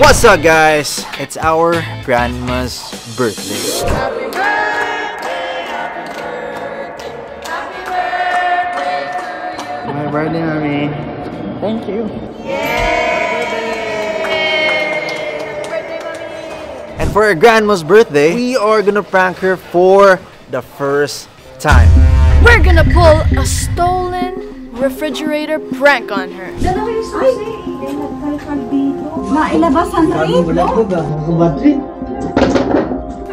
What's up, guys? It's our grandma's birthday. Happy birthday, happy birthday, happy birthday to you. Happy birthday, mommy. Thank you. Yay! Happy birthday, mommy. And for our grandma's birthday, we are gonna prank her for the first time. We're gonna pull a stolen refrigerator prank on her. Mailabasan rin, no?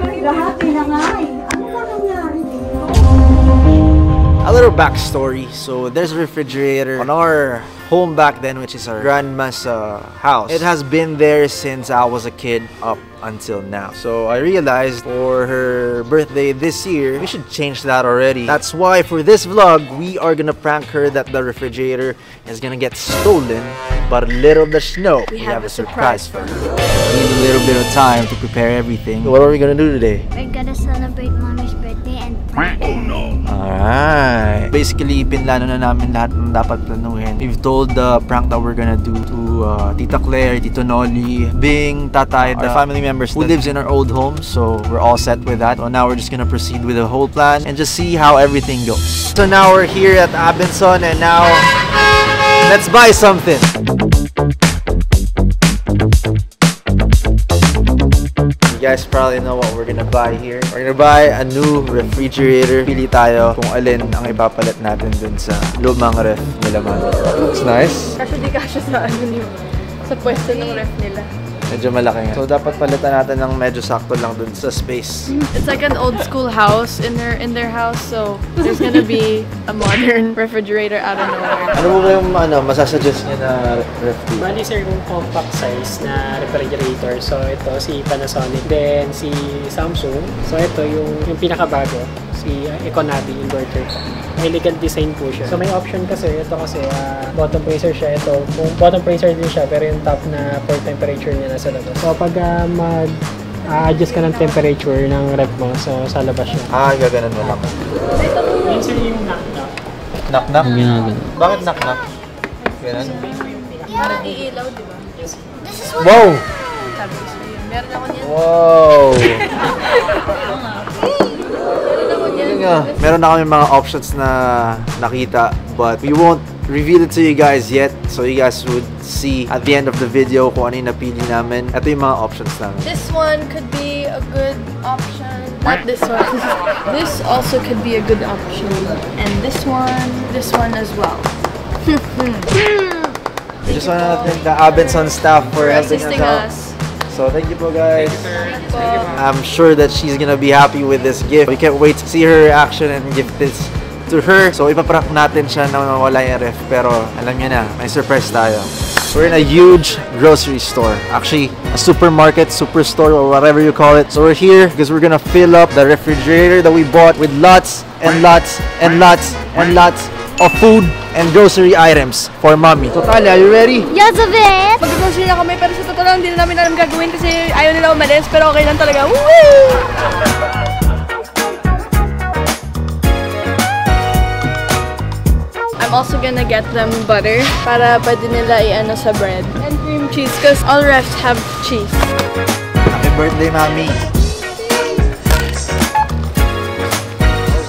Ay, lahati na nga eh. Ano ba nangyari dito? A little backstory. So there's a refrigerator on our home back then, which is our grandma's house. It has been there since I was a kid up until now. So I realized for her birthday this year, we should change that already. That's why for this vlog, we are gonna prank her that the refrigerator is gonna get stolen. But little does she know, we have a surprise for her. We need a little bit of time to prepare everything. So what are we gonna do today? We're gonna celebrate Mommy's birthday and prank. Oh no! Alright! Basically, pinlano na namin lahat ng dapat planuhin. We've told the prank that we're gonna do to Tita Claire, Tito Noli, Bing, Tatay, the family members who lives in our old home. So we're all set with that. So now we're just gonna proceed with the whole plan and just see how everything goes. So now we're here at Abenson and now let's buy something. You guys probably know what we're gonna buy here. We're gonna buy a new refrigerator. Pili tayo kung alin ang ipapalit natin dun sa lumang ref nila, man. Looks nice. Kasi di kasya sa sa pwesto ng ref nila. Medyo malaki nga. So dapat palitan natin ng medyo sakto lang dun sa space. It's like an old school house in their house, so there's gonna be a modern refrigerator out of nowhere. Ano ba yung masasuggest niya na ref? Bali sir, yung compact size na refrigerator. So ito si Panasonic, then si Samsung. So ito yung pinakabago, si Econavi inverter. Elegant design po siya. So may option kasi, ito kasi bottom pressure siya. Ito, kung bottom pressure din siya, pero yung top na for temperature niya nasa labas. So pag mag-adjust ka ng temperature ng ref mo, so sa labas siya. Gaganon mo lang. Yun sir yung knock-knock. Knock-knock? Bakit knock-knock? Ganun? Parang iilaw, di ba? Yes. Wow! Sabi ko sa'yo, meron ako niyan. Wow! Meron na kami mga options na nakita, but we won't reveal it to you guys yet, so you guys would see at the end of the video kung ano yung napili namin. Ito yung mga options namin. This one could be a good option. Not this one. This also could be a good option. And this one as well. I just want to thank the Abenson staff for helping assisting us out. us. So thank you po, guys. I'm sure that she's gonna be happy with this gift. We can't wait to see her reaction and give this to her. So ipaprank natin siya na mawala yung ref. Pero alam niya na, may surprise tayo. We're in a huge grocery store. Actually, a supermarket, superstore, or whatever you call it. So we're here because we're gonna fill up the refrigerator that we bought with lots and lots and lots and lots of food and grocery items for Mommy. So Talia, are you ready? Yes, of it! Mag-grocery na kami, pero sa totoo lang, hindi na namin alam gagawin kasi ayaw nila umalis, pero okay lang talaga. Woo! I'm also gonna get them butter para pwede nila i-ano sa bread. And cream cheese, because all refs have cheese. Happy birthday, Mommy!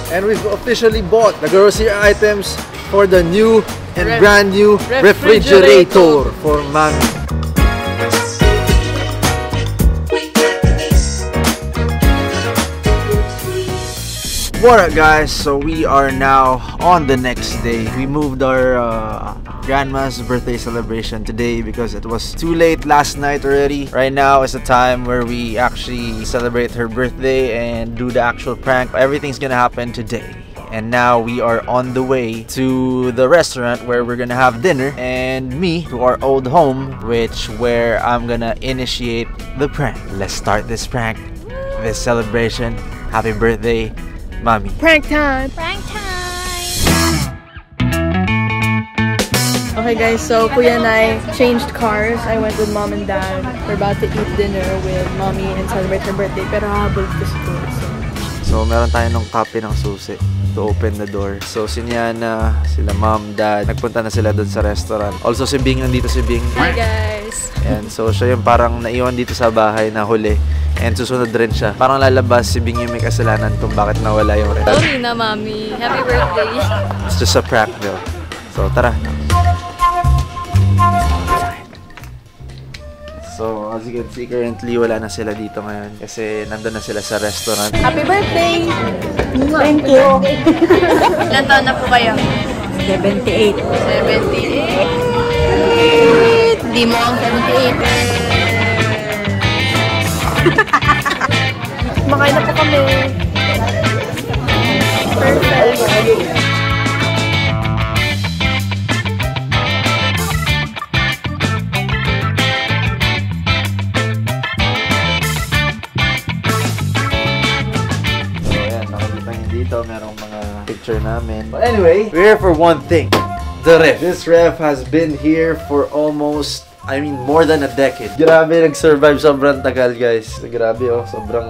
And we've officially bought the grocery items for the new and brand new refrigerator for Mommy. What up, guys? So we are now on the next day. We moved our grandma's birthday celebration today because it was too late last night already. Right now is the time where we actually celebrate her birthday and do the actual prank. Everything's gonna happen today. And now we are on the way to the restaurant where we're gonna have dinner, and me to our old home, where I'm gonna initiate the prank. Let's start this prank, this celebration. Happy birthday, Mommy. Prank time! Prank time! Okay guys, so Kuya and I changed cars. I went with Mom and Dad. We're about to eat dinner with Mommy and celebrate her birthday, pero habol ko si Kuya. So So, meron tayo ng copy ng susi to open the door. So, si Niana, sila mom, dad, nagpunta na sila doon sa restaurant. Also, si Bing, nandito si Bing. Hi guys! And so, siya yung parang naiwan dito sa bahay na huli. And susunod rin siya. Parang lalabas, si Bing yung may kasalanan kung bakit nawala yung ref. Sorry na, Mami. Happy birthday! It's just a prank though. So, tara. So, as you can see, currently wala na sila dito ngayon kasi nandun na sila sa restaurant. Happy birthday! Thank you. Ilan taon na po kayo? 78. 78! Di mo ang 78. Makain na po kami. Perfect. Dito, merong mga picture namin. But anyway, we're here for one thing. The ref. This ref has been here for almost, I mean, more than a decade. Grabe, nag-survive sobrang tagal, guys. Grabe, oh. Sobrang,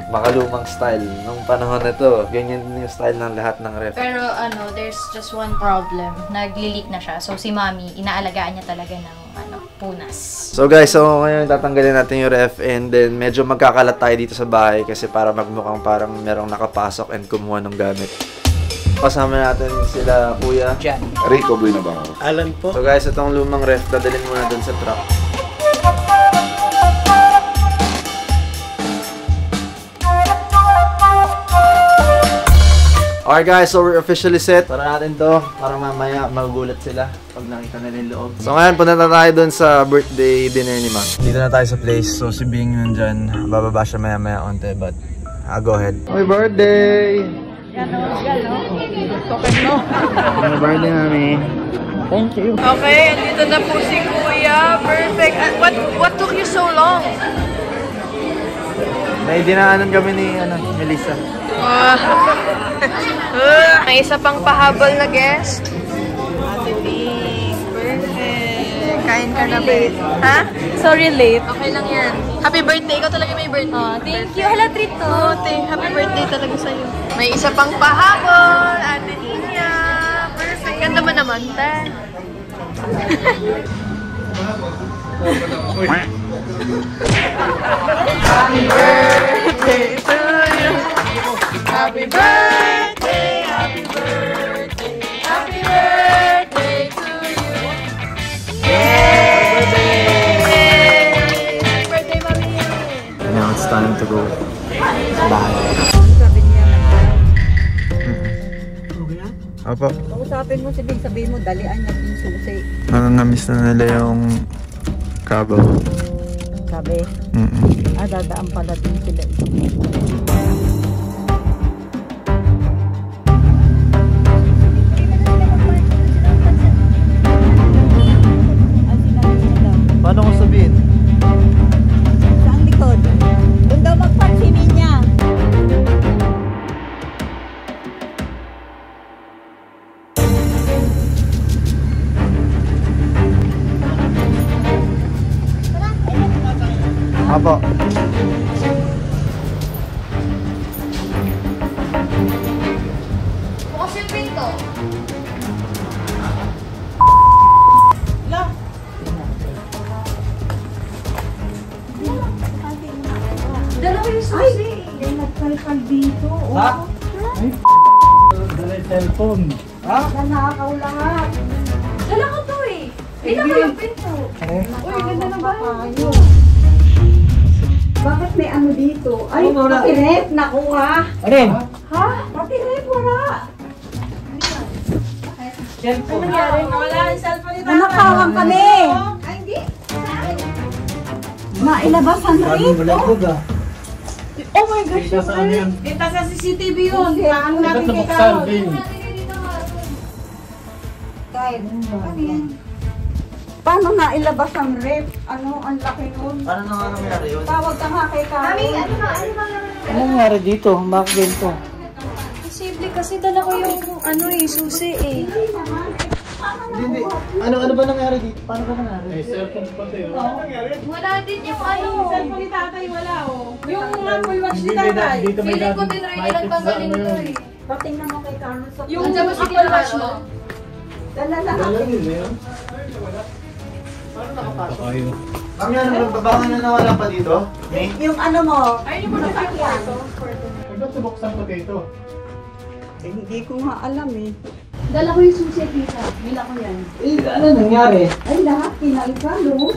makalumang style. Nung panahon na to, ganyan yung style ng lahat ng ref. Pero there's just one problem. Nagli-leak na siya. So si Mami, inaalagaan niya talaga ng punas. So guys, so ngayon tatanggalin natin yung ref and then medyo magkakalat tayo dito sa bahay kasi para magmukhang parang merong nakapasok and kumuha ng gamit. Kasama natin sila Kuya Jan. Rico Buenabango. Alan po. So guys, itong lumang ref, dadalhin muna dun sa truck. Alright guys, so we're officially set. Para natin to, para mamaya magugulat sila pag nakita nila yung loob. So ngayon, punta na tayo dun sa birthday dinner ni Ma'am. Dito na tayo sa place, so si Bing yun dyan. Bababa siya maya-maya onte, but go ahead. Happy birthday! Happy birthday, Mami. Thank you. Okay, andito na po si Kuya. Perfect. What took you so long? May dinaanan kami ni Melissa. May isa pang pahabol na guest. Ate Bing. Perfect. Kain ka na, babe. Ha? Sorry, late. Okay lang yan. Happy birthday. Ikaw talaga may birthday. Thank you. Hala, treat to. Happy birthday talaga sa'yo. May isa pang pahabol. Ate Nina. Perfect. Ganda mo naman, te. Happy birthday to you. Happy birthday, happy birthday, happy birthday to you. Yay! Happy birthday, Mami. Now it's time to go. Bye. Opo. Kausapin mo si Bing, sabihin mo, dalian niya yung susi. Nakangamiss na nila yung kabaw. Sabi, dadaan pala din sila. Paano ko sabihin? Saan likod? Doon daw magpansinin niya. Apo. Bukas yung pinto. Dalawa yung susi. Ay, nagkalkal dito. Ha? Ay, Dala yung cellphone. ha? Nanakaw lahat. Dala ko to eh. Dala ko yung pinto. Uy, ganda na ba? Bakit may ano dito? Ay, pati rep, nakuha. Aren! Ha? Pati rep, wala. Cellphone. Nanakawan kami. Ay, hindi. Mailabas ang rep. Oh my gosh. Kita sa CCTV yun. Paano natin Ito kita buksan, yun? Bing. Kahit, ano yan? Paano na ilabas ang rep? Ano, ang laki nun? Paano na nga nangyari yun? Tawag ka nga kay Kami. Ano nangyari dito? Bakit ganito? Posible kasi dala ko yung susi eh. Paano na Hindi. Ano ba nangyari dito? Paano ba nangyari? May cellphone pa tayo. Wala din yung ano. Cellphone ni tatay wala oh. Yung Apple Watch ni tatay. Feeling ko din rin ilang tanggalin ito eh. Patingnan mo kay Carlos sa Yung Apple Watch mo. Dala lahat. Ma'am, yan, baka na nawala pa dito? Yung ano mo, Ay, hindi mo na nasakyan. Ba't subuksan ko dito? Eh, hindi ko nga alam eh. Dala ko yung susi at pizza. Bila ko yan. Ano nangyari? Ay, lahat kinalkalo.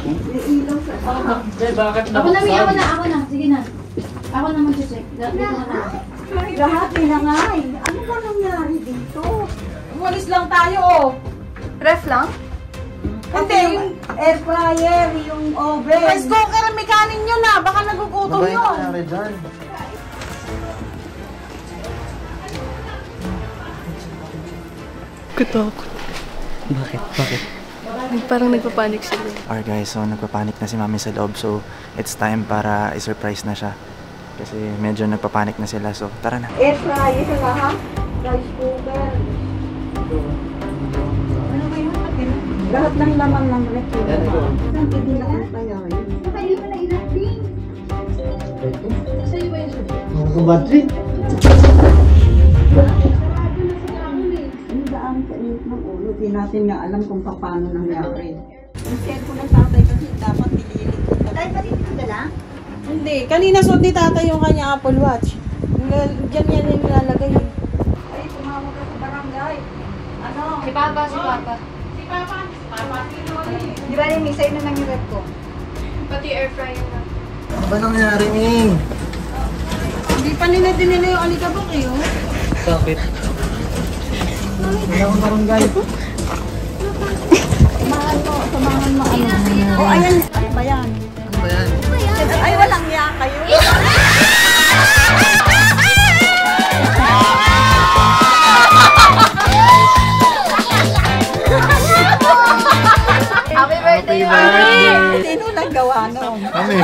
May ilaw sa taas. Bakit Ako na. Sige na. Ako na mag-check. Dito na. Lahat pinangay. Ano ba nangyari dito? Umalis lang tayo oh. Ref lang? Hindi, yung air fryer, yung oven. Rice cooker ang mekanin nyo na. Baka nagugutom Ano ba yung yun. nangyari dyan? Katakot. Bakit? Parang nagpapanik sila. Alright guys, so nagpapanik na si mami sa loob. So, it's time para i-surprise na siya. Kasi medyo nagpapanik na sila. So, tara na. Air fryer lahat. Rice cooker. Ano ba yun? Lahat ng laman ng ref. Saan hindi na ang nangyari? Sa'yo ba yung susi? Ang daan sa init ng ulo. Di natin nga alam kung paano nangyari. Yung cellphone ng tatay kasi dapat nililit ko. Tatay, pati dito na lang? Hindi. Kanina suot ni tatay yung kanya Apple Watch. Diyan yan yung nilalagay. Ay, tumawag ka sa barangay. Ano? Si Papa. Di ba rin, sa'yo na lang yung ref ko? Pati air fryer na. Ano ba nangyari, Ming? Hindi pa nila dinila yung alikabok eh oh. Bakit? Samahan mo, ano? Oh, ayan. Ano ba yan? Ano ba yan? Ay, walang niya kayo. Happy birthday, Mami! Sino naggawa nun? Mami!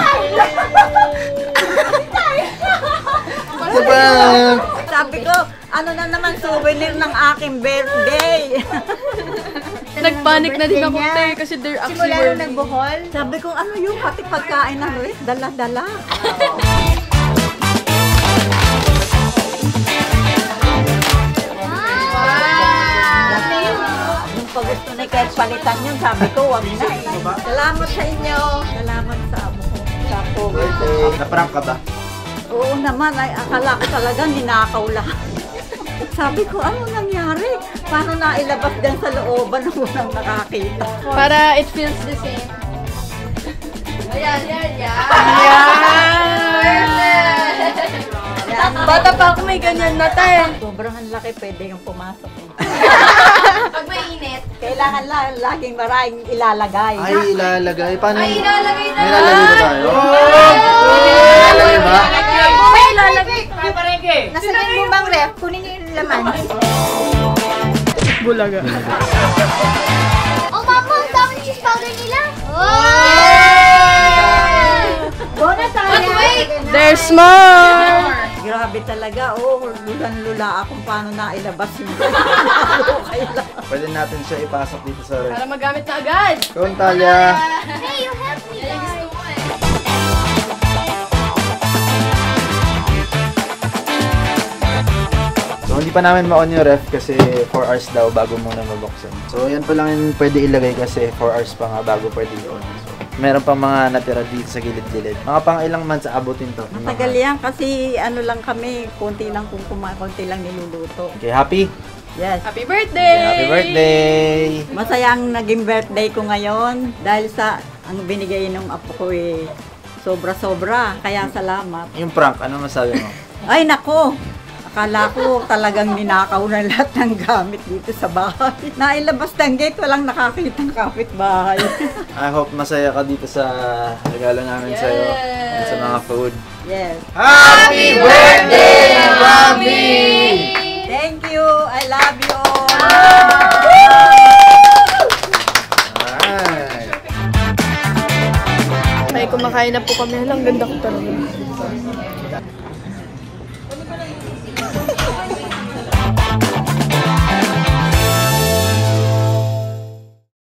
Ano ba? Sabi ko, ano na naman souvenir ng aking birthday. Nagpanik na din ako, te, kasi they're actually wearing... nagbuhol? Sabi ko, ano yung pati pagkain ng ref? Dala-dala. Yung pag gusto na kahit palitan yun, sabi ko, wag na eh. Salamat sa inyo. Salamat sa amo ko. Sa Birthday. Naprank ka ba? Oo naman, ay akala ko talaga ninakaw lahat. Sabi ko, ano nangyari? Paano nailabas dyan sa looban ng unang nakakita? Para it feels the same. Ayan. Bata pa ako may ganyan na, te. Sobrang laki, pwede yung pumasok. Pag mainit. Kailangan laging maraming ilalagay. Ay, ilalagay. Paano? Ay, ilalagay na. May ilalagay ba tayo? Ilalagay ba? May ilalagay. Nasa yung bang ref? Kunin niyo yung laman. Bulaga. Oh, Mama, ang dami cheese powder nila. Bonus But wait! There's more! Grabe talaga, lulan-lula akong paano nailabas yung Pwede natin siya ipasok dito sa ref. Para magamit na agad. Kung Talia. Hey, you helped me, guys. So, hindi pa namin ma-on yung ref kasi 4 hours daw bago muna mabuksan. So, yan pa lang yung pwede ilagay kasi 4 hours pa nga bago pwede i-on. So, meron pang mga natira dito sa gilid-gilid. Mga pang ilang months abutin to. Matagal yan kasi ano lang kami, konti lang konti lang niluluto. Okay, happy? Yes. Happy birthday! Happy birthday! Masaya ang naging birthday ko ngayon dahil sa ang binigay ng apo ko sobra-sobra. Kaya salamat. Yung prank, ano masabi mo? Ay nako! Akala ko talagang ninakaw na lahat ng gamit dito sa bahay. Nailabas ng gate, walang nakakitang kapitbahay. I hope masaya ka dito sa regalo namin sa'yo at sa mga food. Yes. Happy birthday, Mami! Thank you. I love you all. Alright. Ay, kumakain na po kami. Halang ganda ko talaga.